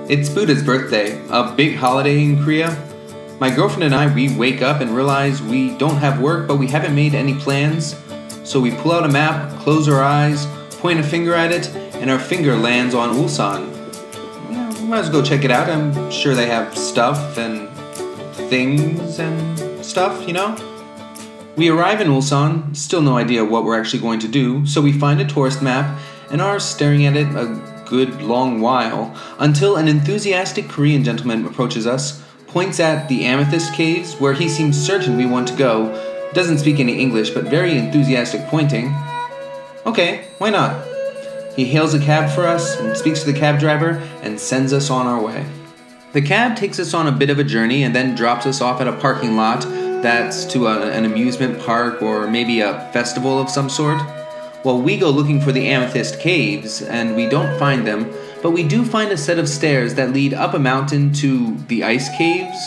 It's Buddha's birthday, a big holiday in Korea. My girlfriend and I, we wake up and realize we don't have work, but we haven't made any plans. So we pull out a map, close our eyes, point a finger at it, and our finger lands on Ulsan. Yeah, we might as well go check it out. I'm sure they have stuff and things and stuff, you know? We arrive in Ulsan, still no idea what we're actually going to do, so we find a tourist map and are staring at it a good long while, until an enthusiastic Korean gentleman approaches us, points at the Amethyst caves, where he seems certain we want to go, doesn't speak any English, but very enthusiastic pointing. Okay, why not? He hails a cab for us, and speaks to the cab driver, and sends us on our way. The cab takes us on a bit of a journey, and then drops us off at a parking lot that's to an amusement park, or maybe a festival of some sort. Well, we go looking for the Amethyst caves, and we don't find them, but we do find a set of stairs that lead up a mountain to the ice caves.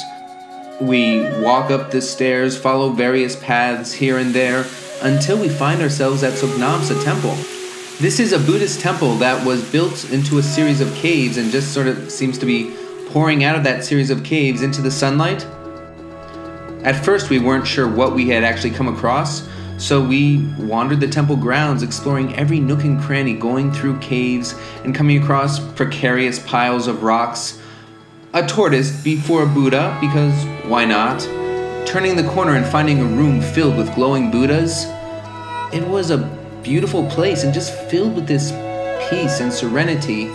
We walk up the stairs, follow various paths here and there, until we find ourselves at Soknamsa Temple. This is a Buddhist temple that was built into a series of caves and just sort of seems to be pouring out of that series of caves into the sunlight. At first we weren't sure what we had actually come across, so we wandered the temple grounds, exploring every nook and cranny, going through caves and coming across precarious piles of rocks. A tortoise before a Buddha, because why not? Turning the corner and finding a room filled with glowing Buddhas. It was a beautiful place and just filled with this peace and serenity.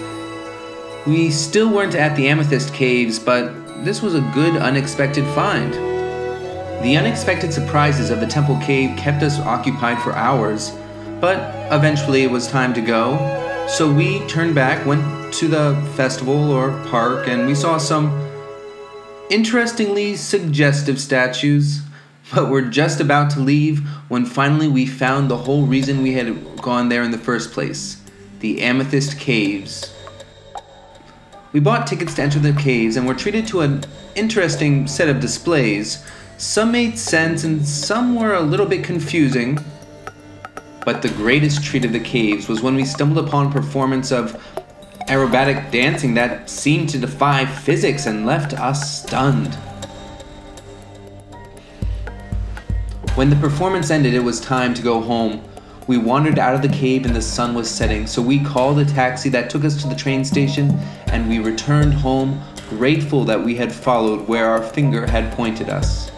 We still weren't at the Amethyst caves, but this was a good unexpected find. The unexpected surprises of the temple cave kept us occupied for hours, but eventually it was time to go. So we turned back, went to the festival or park, and we saw some interestingly suggestive statues, but we're just about to leave when finally we found the whole reason we had gone there in the first place, the Amethyst caves. We bought tickets to enter the caves and were treated to an interesting set of displays. Some made sense and some were a little bit confusing. But the greatest treat of the caves was when we stumbled upon a performance of aerobatic dancing that seemed to defy physics and left us stunned. When the performance ended, it was time to go home. We wandered out of the cave and the sun was setting, so we called a taxi that took us to the train station and we returned home, grateful that we had followed where our finger had pointed us.